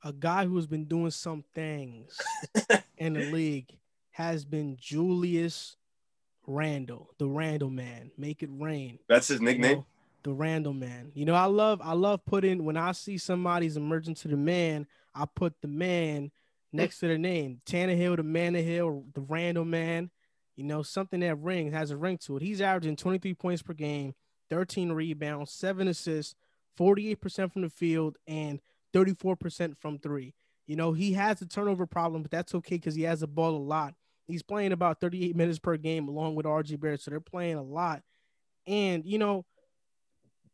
A guy who has been doing some things in the league has been Julius Randle, the Randle man. Make it rain. That's his You nickname. know, the Randle man. I love putting when I see somebody's emerging to the man, I put the man next to their name. Tannehill, the Manahill, the Randle man. Something that rings has a ring to it. He's averaging 23 points per game, 13 rebounds, 7 assists, 48% from the field, and 34% from three. He has a turnover problem, but that's okay because he has the ball a lot. He's playing about 38 minutes per game along with RG Barrett, so they're playing a lot. And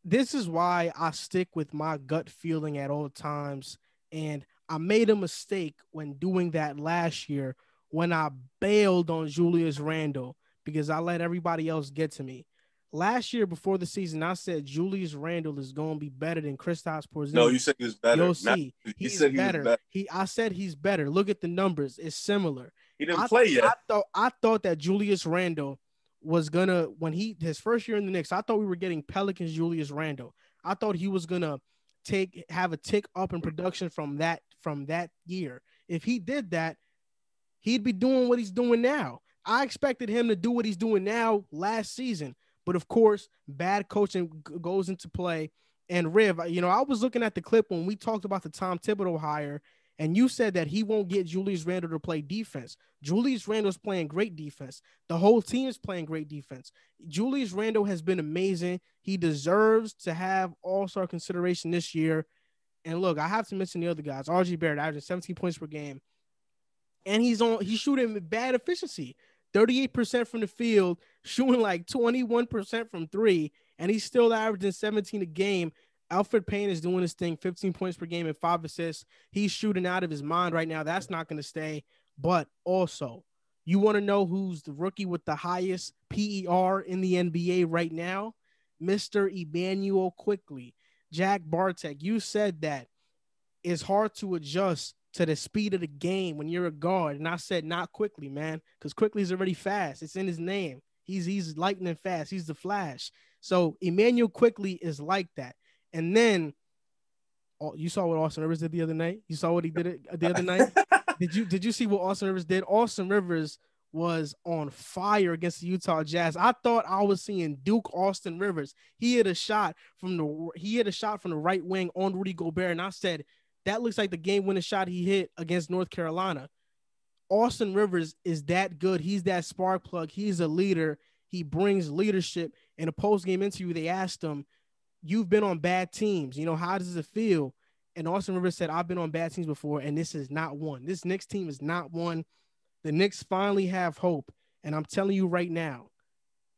this is why I stick with my gut feeling at all times. And I made a mistake when doing that last year when I bailed on Julius Randle because I let everybody else get to me. Last year before the season, I said Julius Randle is going to be better than Kristaps No, you Porzingis. said he was better. You'll Not see, you he's said he was better. better. I said he's better. Look at the numbers; it's similar. He didn't I play I yet. thought that Julius Randle was gonna when he his first year in the Knicks. I thought we were getting Pelicans Julius Randle. I thought he was gonna have a tick up in production from that year. If he did that, he'd be doing what he's doing now. I expected him to do what he's doing now last season, but of course, bad coaching goes into play. And Riv, I was looking at the clip when we talked about the Tom Thibodeau hire, and you said that he won't get Julius Randle to play defense. Julius Randle's playing great defense. The whole team is playing great defense. Julius Randle has been amazing. He deserves to have all-star consideration this year. And look, I have to mention the other guys. RG Barrett averaging 17 points per game, and he's shooting bad efficiency. 38% from the field, shooting like 21% from three, and he's still averaging 17 a game. Alfred Payne is doing his thing, 15 points per game and 5 assists. He's shooting out of his mind right now. That's not going to stay. But also, you want to know who's the rookie with the highest PER in the NBA right now? Mr. Emmanuel Quickly. Jack Barteck, you said that it's hard to adjust to the speed of the game when you're a guard. And I said not quickly, man, because quickly is already fast. It's in his name. He's lightning fast. He's the Flash. So Emmanuel Quickly is like that. And then you saw what Austin Rivers did the other night. You saw what he did the other night. Did you see what Austin Rivers did? Austin Rivers was on fire against the Utah Jazz. I thought I was seeing Duke Austin Rivers. He hit a shot from the right wing on Rudy Gobert, and I said that looks like the game-winning shot he hit against North Carolina. Austin Rivers is that good. He's that spark plug. He's a leader. He brings leadership. In a post-game interview, they asked him, "You've been on bad teams. How does it feel?" And Austin Rivers said, "I've been on bad teams before, and this is not one. This Knicks team is not one. The Knicks finally have hope. And I'm telling you right now,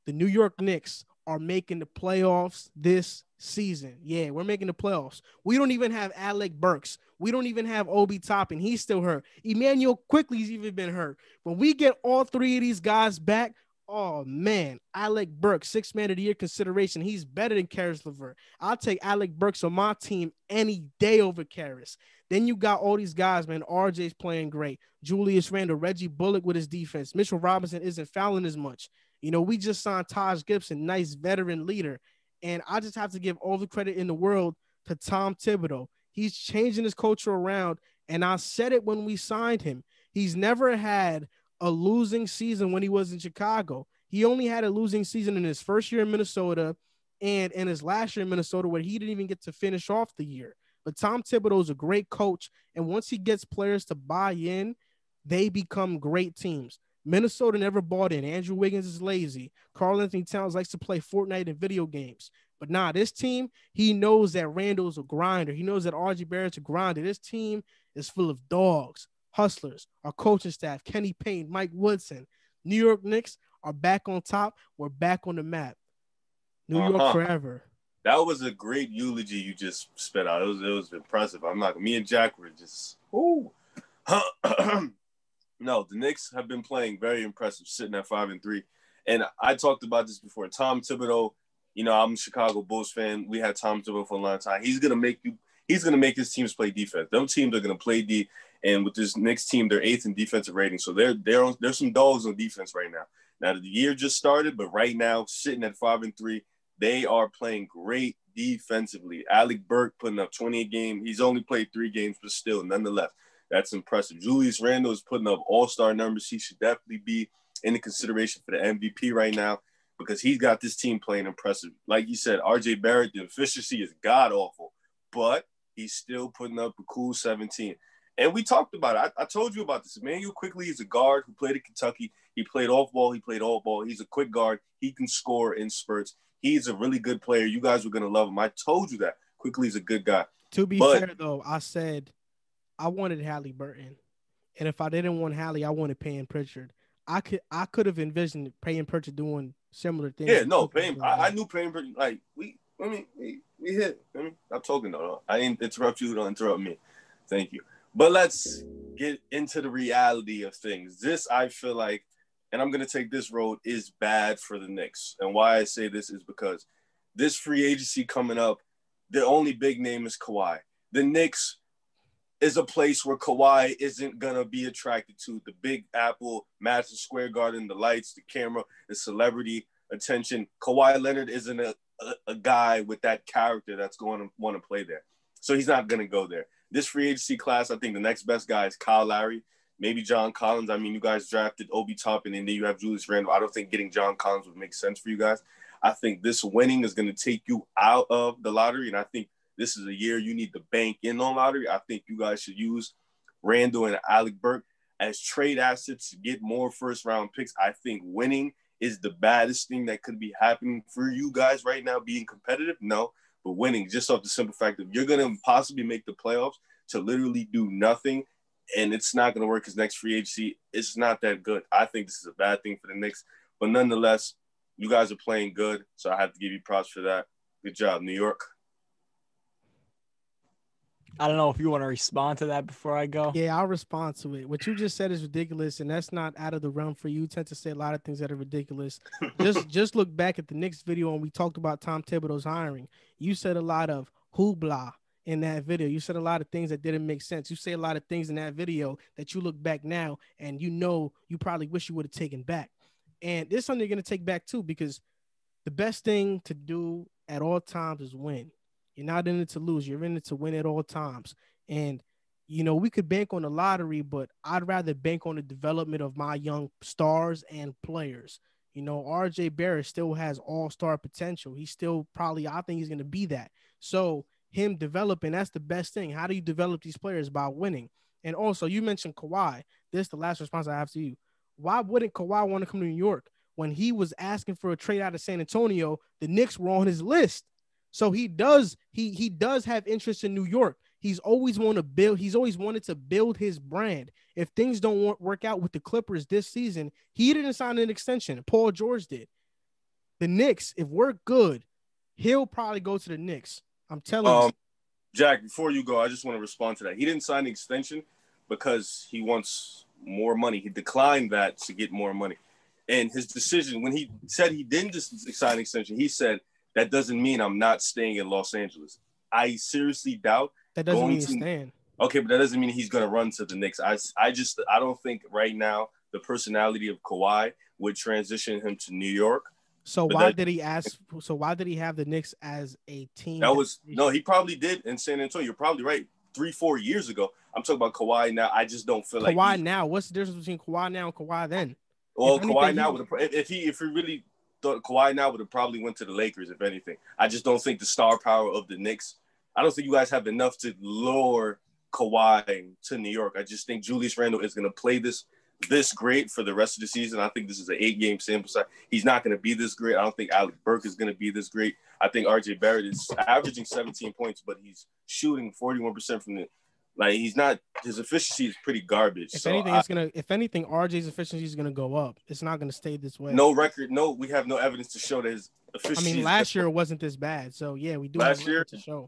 the New York Knicks are making the playoffs this season. Yeah, we're making the playoffs. We don't even have Alec Burks. We don't even have Obi Toppin. He's still hurt. Emmanuel Quickly's even been hurt. When we get all three of these guys back, oh, man, Alec Burks, six-man of the year consideration. He's better than Karis LeVert. I'll take Alec Burks on my team any day over Karis. Then you got all these guys, man. RJ's playing great. Julius Randle, Reggie Bullock with his defense. Mitchell Robinson isn't fouling as much. We just signed Taj Gibson, nice veteran leader. And I just have to give all the credit in the world to Tom Thibodeau. He's changing his culture around. And I said it when we signed him. He's never had a losing season when he was in Chicago. He only had a losing season in his first year in Minnesota and in his last year in Minnesota where he didn't even get to finish off the year. But Tom Thibodeau is a great coach. And once he gets players to buy in, they become great teams. Minnesota never bought in. Andrew Wiggins is lazy. Karl-Anthony Towns likes to play Fortnite and video games. But this team, he knows that Randall's a grinder. He knows that RG Barrett's a grinder. This team is full of dogs, hustlers, our coaching staff, Kenny Payne, Mike Woodson. New York Knicks are back on top. We're back on the map. New York forever. That was a great eulogy you just spit out. It was impressive. Me and Jack were just, ooh. No, the Knicks have been playing very impressive, sitting at 5-3. And I talked about this before. Tom Thibodeau, I'm a Chicago Bulls fan. We had Tom Thibodeau for a long time. He's gonna make his teams play defense. Them teams are gonna play D. And with this Knicks team, they're 8th in defensive rating. So there's some dogs on defense right now. Now the year just started, but right now, sitting at 5-3, They are playing great defensively. Alec Burke putting up 20 a game. He's only played 3 games, but still, nonetheless, that's impressive. Julius Randle is putting up all-star numbers. He should definitely be in the consideration for the MVP right now because he's got this team playing impressive. Like you said, RJ Barrett, the efficiency is god-awful, but he's still putting up a cool 17. And we talked about it. I told you about this. Emmanuel Quickly is a guard who played at Kentucky. He played off ball. He played all ball. He's a quick guard. He can score in spurts. He's a really good player. You guys were going to love him. I told you that. Quickly is a good guy. To be fair, though, I said I wanted Halliburton. And if I didn't want Hallie, I wanted Payne Pritchard. I could have envisioned Payne Pritchard doing similar things. Yeah, no, Payne. I knew Payne Pritchard. Like, we hit. I'm talking, though. I didn't interrupt you. Don't interrupt me. Thank you. But let's get into the reality of things. This, I feel like, and I'm going to take this road, is bad for the Knicks. And why I say this is because this free agency coming up, the only big name is Kawhi. The Knicks is a place where Kawhi isn't going to be attracted to. The Big Apple, Madison Square Garden, the lights, the camera, the celebrity attention. Kawhi Leonard isn't a guy with that character that's going to want to play there. So he's not going to go there. This free agency class, I think the next best guy is Kyle Lowry, maybe John Collins. I mean, you guys drafted Obi Toppin, and then you have Julius Randle. I don't think getting John Collins would make sense for you guys. I think this winning is going to take you out of the lottery, and I think this is a year you need to bank in on lottery. I think you guys should use Randle and Alec Burke as trade assets to get more first-round picks. I think winning is the baddest thing that could be happening for you guys right now. Being competitive, no. But winning, just off the simple fact that you're going to possibly make the playoffs to literally do nothing, and it's not going to work because next free agency, it's not that good. I think this is a bad thing for the Knicks. But nonetheless, you guys are playing good, so I have to give you props for that. Good job, New York. I don't know if you want to respond to that before I go. Yeah, I'll respond to it. What you just said is ridiculous, and that's not out of the realm for you. You tend to say a lot of things that are ridiculous. Just look back at the Knicks video when we talked about Tom Thibodeau's hiring. You said a lot of hoopla in that video. You said a lot of things that didn't make sense. You say a lot of things in that video that you look back now and you probably wish you would have taken back. And this is something you're going to take back too, because the best thing to do at all times is win. You're not in it to lose. You're in it to win at all times. And, we could bank on the lottery, but I'd rather bank on the development of my young stars and players. RJ Barrett still has all-star potential. He's still I think he's going to be that. So him developing, that's the best thing. How do you develop these players? By winning. And also, you mentioned Kawhi. This is the last response I have to you. Why wouldn't Kawhi want to come to New York? When he was asking for a trade out of San Antonio, the Knicks were on his list. So he does have interest in New York. He's always wanted to build his brand. If things don't work out with the Clippers this season, he didn't sign an extension. Paul George did. The Knicks, if we're good, he'll probably go to the Knicks. I'm telling you. Jack, before you go, I just want to respond to that. He didn't sign an extension because he wants more money. He declined that to get more money. And his decision, when he said he didn't just sign an extension, he said, that doesn't mean I'm not staying in Los Angeles. I seriously doubt. That doesn't mean he's staying. Okay, but that doesn't mean he's going to run to the Knicks. I don't think right now the personality of Kawhi would transition him to New York. So why did he have the Knicks as a team? He probably did in San Antonio. You're probably right. 3-4 years ago. I'm talking about Kawhi now. I just don't feel like Kawhi now. What's the difference between Kawhi now and Kawhi then? Well, Kawhi now if he really thought Kawhi now would have probably went to the Lakers, if anything. I just don't think the star power of the Knicks. I don't think you guys have enough to lure Kawhi to New York. I just think Julius Randle is going to play this great for the rest of the season. I think this is an 8-game sample size. He's not going to be this great. I don't think Alec Burke is going to be this great. I think RJ Barrett is averaging 17 points, but he's shooting 41% from the. Like, he's not. His efficiency is pretty garbage. If anything, RJ's efficiency is gonna go up. It's not gonna stay this way. We have no evidence to show that his efficiency. I mean, last year it wasn't this bad. So yeah, we do. Last year to show.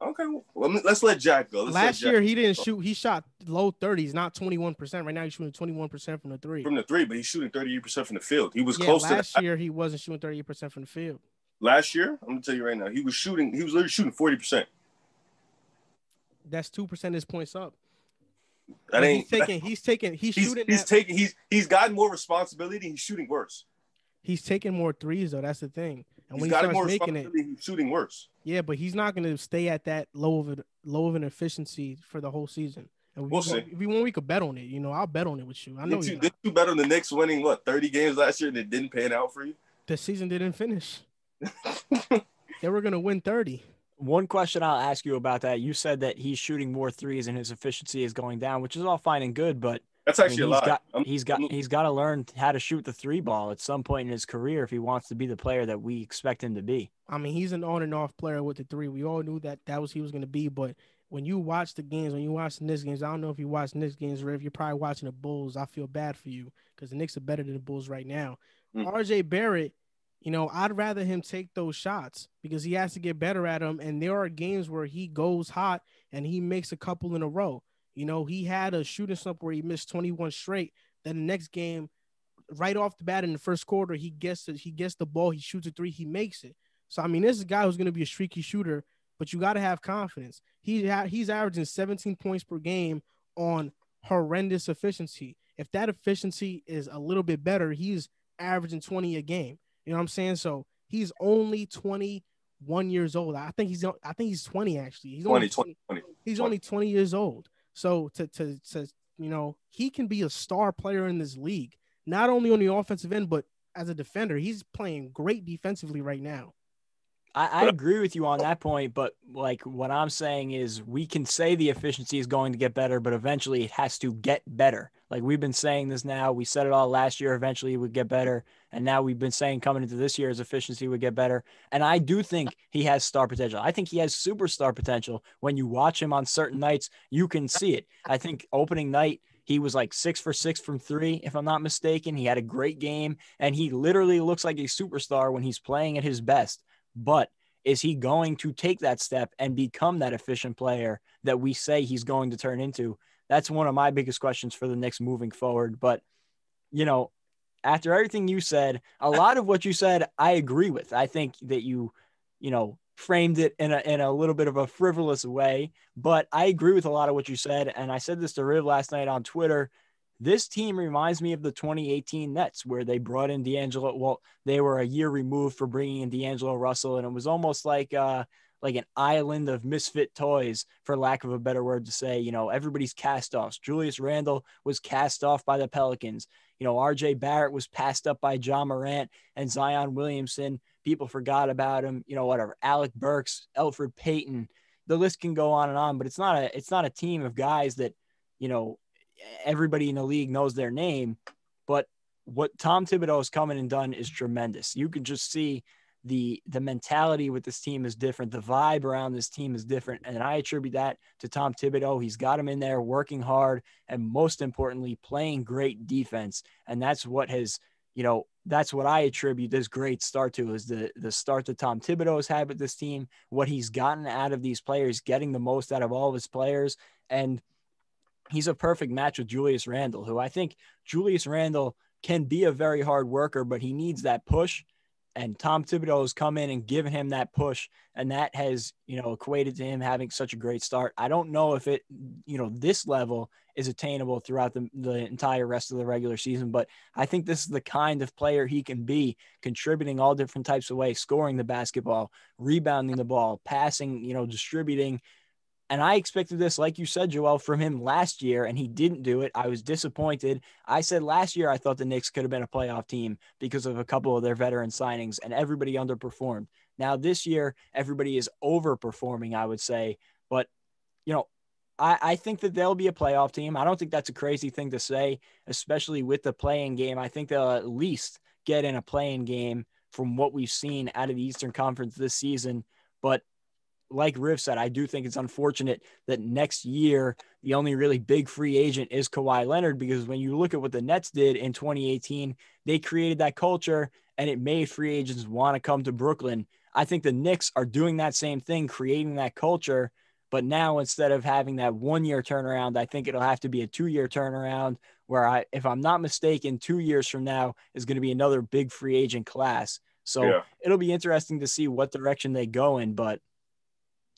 Okay. Well, let's let Jack go. Last year he didn't shoot. He shot low 30s, not 21%. Right now he's shooting 21% from the three. From the three, but he's shooting 38% from the field. He was close to that. Last year he wasn't shooting 38% from the field. Last year, I'm gonna tell you right now, he was literally shooting 40%. That's 2 percentage points up. He's gotten more responsibility. He's shooting worse. He's taking more threes though. That's the thing. And He's when he got starts more making it, responsibility. He's shooting worse. yeah, but he's not going to stay at that low of an efficiency for the whole season. And We'll see. if you want, we could bet on it. You know, I'll bet on it with you. I know you. Did you bet on the Knicks winning 30 games last year and it didn't pan out for you? The season didn't finish. They were going to win 30. One question I'll ask you about that. You said that he's shooting more threes and his efficiency is going down, which is all fine and good, but that's actually a lie. He's got to learn how to shoot the three ball at some point in his career if he wants to be the player that we expect him to be. I mean, he's an on and off player with the three. We all knew that he was going to be, but when you watch the games, when you watch the Knicks games, I don't know if you watch Knicks games or if you're probably watching the Bulls. I feel bad for you because the Knicks are better than the Bulls right now. RJ Barrett, you know, I'd rather him take those shots because he has to get better at them. And there are games where he goes hot and he makes a couple in a row. You know, he had a shooting slump where he missed 21 straight. Then the next game, right off the bat in the first quarter, he gets the ball, he shoots a three, he makes it. So I mean, this is a guy who's going to be a streaky shooter, but you got to have confidence. He's averaging 17 points per game on horrendous efficiency. If that efficiency is a little bit better, he's averaging 20 a game. You know what I'm saying? So he's only 21 years old. I think he's 20 actually. He's 20. Only 20 years old. So to you know, he can be a star player in this league, not only on the offensive end, but as a defender. He's playing great defensively right now. I agree with you on that point, but like what I'm saying is we can say the efficiency is going to get better, but eventually it has to get better. Like we've been saying this now. We said it all last year. Eventually it would get better. And now we've been saying coming into this year his efficiency would get better. And I do think he has star potential. I think he has superstar potential. When you watch him on certain nights, you can see it. I think opening night, he was like 6 for 6 from three, if I'm not mistaken. He had a great game, and he literally looks like a superstar when he's playing at his best. But is he going to take that step and become that efficient player that we say he's going to turn into? That's one of my biggest questions for the Knicks moving forward. But, you know, after everything you said, a lot of what you said, I agree with. I think that you framed it in a little bit of a frivolous way, but I agree with a lot of what you said. And I said this to Riv last night on Twitter. This team reminds me of the 2018 Nets where they brought in D'Angelo. Well, they were a year removed for bringing in D'Angelo Russell, and it was almost like an island of misfit toys, for lack of a better word to say. You know, everybody's cast offs. Julius Randle was cast off by the Pelicans. You know, RJ Barrett was passed up by John Morant and Zion Williamson. People forgot about him. You know, whatever. Alec Burks, Elfrid Payton. The list can go on and on, but it's not a team of guys that, you know, everybody in the league knows their name. But what Tom Thibodeau has come in and done is tremendous. You can just see the mentality with this team is different. The vibe around this team is different. And I attribute that to Tom Thibodeau. He's got him in there working hard and, most importantly, playing great defense. And that's what has, you know, that's what I attribute this great start to, is the start that Tom Thibodeau has had with this team, what he's gotten out of these players, getting the most out of all of his players. And he's a perfect match with Julius Randle, who I think Julius Randle can be a very hard worker, but he needs that push. And Tom Thibodeau has come in and given him that push, and that has, you know, equated to him having such a great start. I don't know if it, you know, this level is attainable throughout the entire rest of the regular season, but I think this is the kind of player he can be, contributing all different types of ways, scoring the basketball, rebounding the ball, passing, you know, distributing. And I expected this, like you said, Joel, from him last year, and he didn't do it. I was disappointed. I said last year I thought the Knicks could have been a playoff team because of a couple of their veteran signings, and everybody underperformed. Now this year, everybody is overperforming, I would say. But, you know, I think that they'll be a playoff team. I don't think that's a crazy thing to say, especially with the play-in game. I think they'll at least get in a play-in game from what we've seen out of the Eastern Conference this season. But like Riv said, I do think it's unfortunate that next year the only really big free agent is Kawhi Leonard, because when you look at what the Nets did in 2018, they created that culture and it made free agents want to come to Brooklyn. I think the Knicks are doing that same thing, creating that culture. But now instead of having that 1 year turnaround, I think it'll have to be a 2 year turnaround where if I'm not mistaken, 2 years from now is going to be another big free agent class. So It'll be interesting to see what direction they go in. But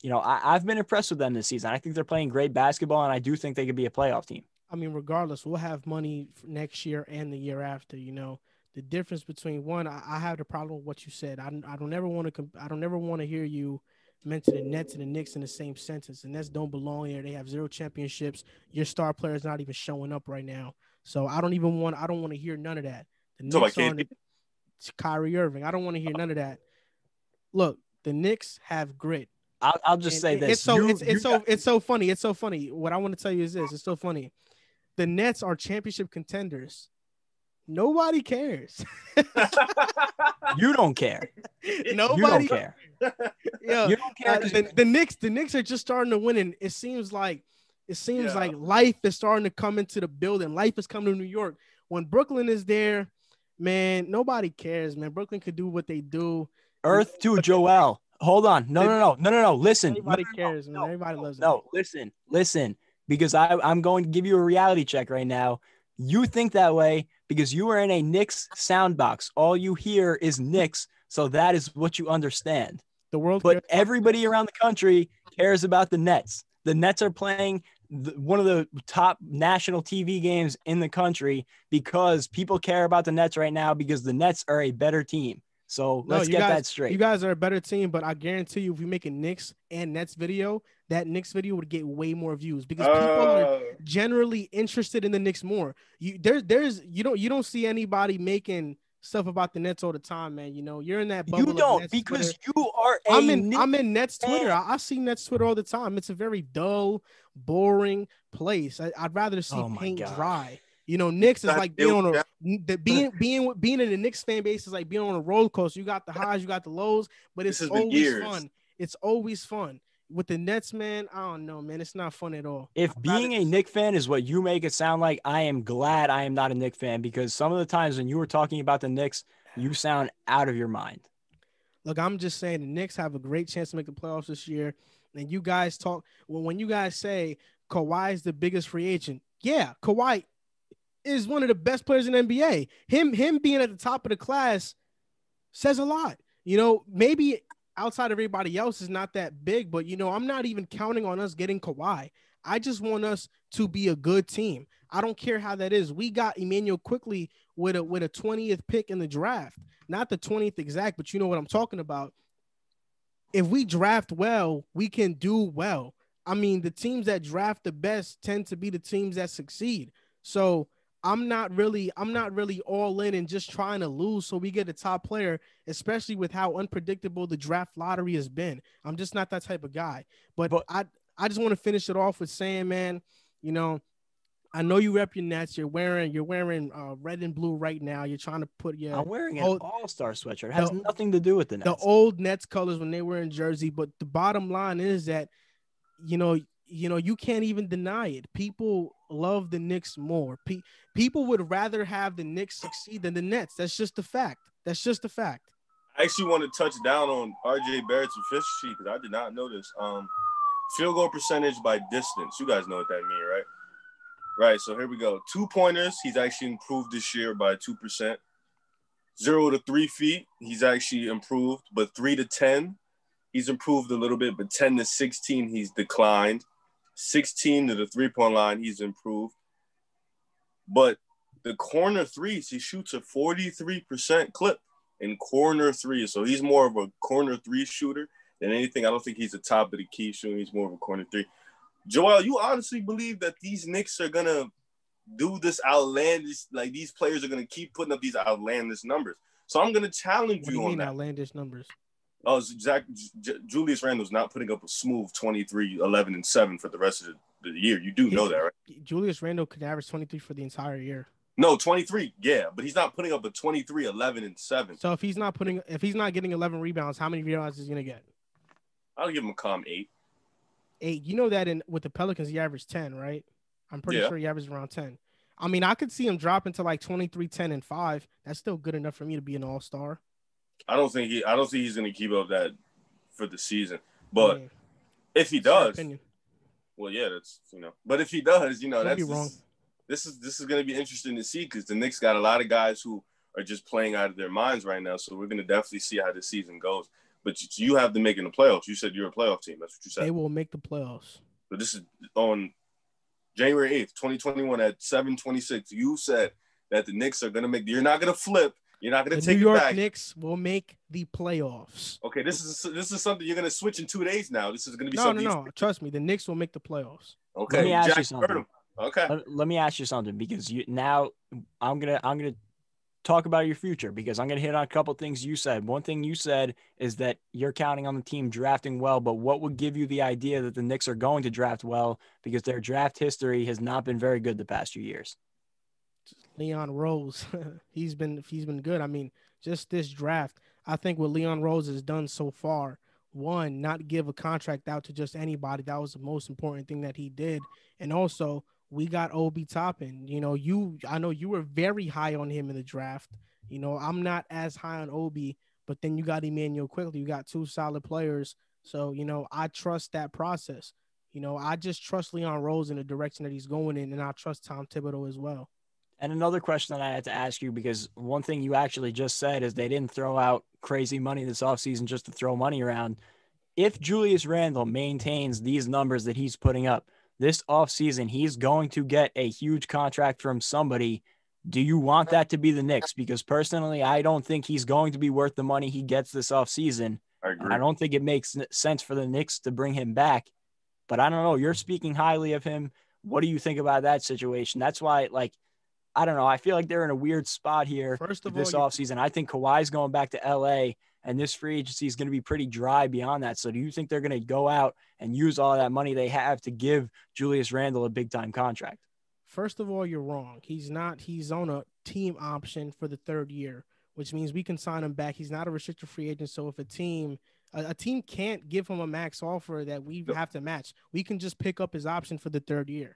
you know, I've been impressed with them this season. I think they're playing great basketball, and I do think they could be a playoff team. I mean, regardless, we'll have money for next year and the year after. You know, the difference between one, I have the problem with what you said. I don't ever want to I don't ever want to hear you mention the Nets and the Knicks in the same sentence. The Nets don't belong here. They have 0 championships. Your star player is not even showing up right now. So I don't want to hear none of that. The Talk about Knicks are KD. Kyrie Irving. I don't want to hear none of that. Look, the Knicks have grit. I'll just say this. It's so funny. It's so funny. What I want to tell you is this. It's so funny. The Nets are championship contenders. Nobody cares. You don't care. Nobody You don't care. Yeah, You don't care. The Knicks are just starting to win, and it seems like life is starting to come into the building. Life is coming to New York. When Brooklyn is there, man, nobody cares, man. Brooklyn could do what they do. Earth to Joel. Hold on. No. Listen. Everybody cares, man. Everybody loves it. No, listen. Because I'm going to give you a reality check right now. You think that way because you are in a Knicks sound box. All you hear is Knicks, so that is what you understand. But everybody around the country cares about the Nets. The Nets are playing one of the top national TV games in the country because people care about the Nets right now because the Nets are a better team. So let's get that straight. You guys are a better team, but I guarantee you, if we make a Knicks and Nets video, that Knicks video would get way more views because people are generally interested in the Knicks more. You don't see anybody making stuff about the Nets all the time, man. You know, you're in that bubble. You don't Nets because Twitter. you are. I'm in Nets Twitter. I see Nets Twitter all the time. It's a very dull, boring place. I'd rather see paint dry. You know, Knicks is like being on being in the Knicks fan base is like being on a roller coaster. You got the highs, you got the lows, but it's always fun. It's always fun. With the Nets, man, I don't know, man. It's not fun at all. If being a Knicks fan is what you make it sound like, I am glad I am not a Knicks fan because some of the times when you were talking about the Knicks, you sound out of your mind. Look, I'm just saying the Knicks have a great chance to make the playoffs this year. And you guys talk when you guys say Kawhi is the biggest free agent. Yeah, Kawhi is one of the best players in the NBA. Him being at the top of the class says a lot. You know, maybe outside of everybody else is not that big, but, you know, I'm not even counting on us getting Kawhi. I just want us to be a good team. I don't care how that is. We got Emmanuel quickly with a 20th pick in the draft. Not the 20th exact, but you know what I'm talking about. If we draft well, we can do well. I mean, the teams that draft the best tend to be the teams that succeed. So I'm not really all in and just trying to lose so we get a top player, especially with how unpredictable the draft lottery has been. I'm just not that type of guy. But I just want to finish it off with saying, man, you know, I know you rep your Nets. You're wearing red and blue right now. You're trying to put your. I'm wearing an all-star sweatshirt. It has nothing to do with the Nets. The old Nets colors when they were in Jersey. But the bottom line is that, you know, you can't even deny it. People love the Knicks more. People would rather have the Knicks succeed than the Nets. That's just a fact. I actually want to touch down on RJ Barrett's efficiency because I did not know this. Field goal percentage by distance. You guys know what that means, right? Right. So here we go. 2-pointers. He's actually improved this year by 2%. 0 to 3 feet. He's actually improved, but 3 to 10. He's improved a little bit, but 10 to 16, he's declined. 16 to the three-point line, he's improved. But the corner threes, he shoots a 43% clip in corner threes. So he's more of a corner three shooter than anything. I don't think he's the top of the key shooting. He's more of a corner three. Joel, you honestly believe that these Knicks are going to do this outlandish, like these players are going to keep putting up these outlandish numbers? So I'm going to challenge you on that. Outlandish numbers? Oh, Julius Randle's not putting up a smooth 23, 11, and 7 for the rest of the year. You do know that, right? Julius Randle could average 23 for the entire year. No, 23, yeah, but he's not putting up a 23, 11, and 7. So if he's not getting 11 rebounds, how many rebounds is he gonna get? I'll give him a calm 8. 8. You know that with the Pelicans, he averaged 10, right? I'm pretty sure he averaged around 10. I mean, I could see him dropping to like 23, 10, and 5. That's still good enough for me to be an all-star. I don't think he's going to keep up that for the season. But if he does, well, yeah, that's, But if he does, that's wrong. This is going to be interesting to see because the Knicks got a lot of guys who are just playing out of their minds right now. So we're going to definitely see how the season goes. But you have them making the playoffs. You said you're a playoff team. That's what you said. They will make the playoffs. But this is on January 8th, 2021 at 7:26. You said that the Knicks are going to make. You're not going to flip. You're not going to The take New it York back. Knicks will make the playoffs. Okay, this is something you're going to switch in 2 days now. This is going to be No. something. Trust me, the Knicks will make the playoffs. Okay, Let me ask Jack, you something. heard him. Okay. Let me ask you something, because I'm gonna talk about your future, because I'm gonna hit on a couple things you said. One thing you said is that you're counting on the team drafting well, but what would give you the idea that the Knicks are going to draft well, because their draft history has not been very good the past few years? Leon Rose, he's been good. I mean, just this draft, I think what Leon Rose has done so far, one, not give a contract out to just anybody. That was the most important thing that he did. And also, we got Obi Toppin. I know you were very high on him in the draft. I'm not as high on Obi, but then you got Emmanuel quickly. You got two solid players. So, I trust that process. I just trust Leon Rose in the direction that he's going in, and I trust Tom Thibodeau as well. And another question that I had to ask you, because one thing you actually just said is they didn't throw out crazy money this offseason just to throw money around. If Julius Randle maintains these numbers that he's putting up this offseason, he's going to get a huge contract from somebody. Do you want that to be the Knicks? Because personally, I don't think he's going to be worth the money he gets this offseason. I agree. And I don't think it makes sense for the Knicks to bring him back. But I don't know. You're speaking highly of him. What do you think about that situation? That's why, I don't know. I feel like they're in a weird spot here this offseason. I think Kawhi's going back to LA, and this free agency is going to be pretty dry beyond that. So do you think they're going to go out and use all that money they have to give Julius Randle a big-time contract? First of all, you're wrong. He's not. He's on a team option for the third year, which means we can sign him back. He's not a restricted free agent. So if a team can't give him a max offer that we have to match, we can just pick up his option for the third year.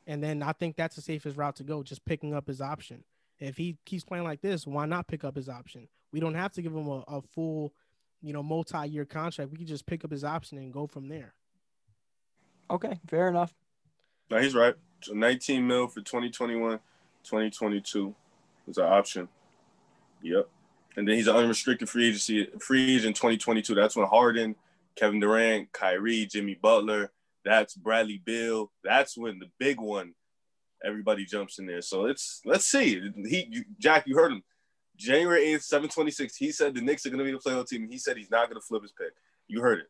And then I think that's the safest route to go, just picking up his option. If he keeps playing like this, why not pick up his option? We don't have to give him a full, multi-year contract. We can just pick up his option and go from there. Okay, fair enough. No, he's right. So 19 mil for 2021, 2022 is an option. Yep. And then he's an unrestricted free agent 2022. That's when Harden, Kevin Durant, Kyrie, Jimmy Butler, that's Bradley Beal. That's when the big one, everybody jumps in there. So let's see. Jack, you heard him. January 8th, 7/26, he said the Knicks are going to be the playoff team. He said he's not going to flip his pick. You heard it.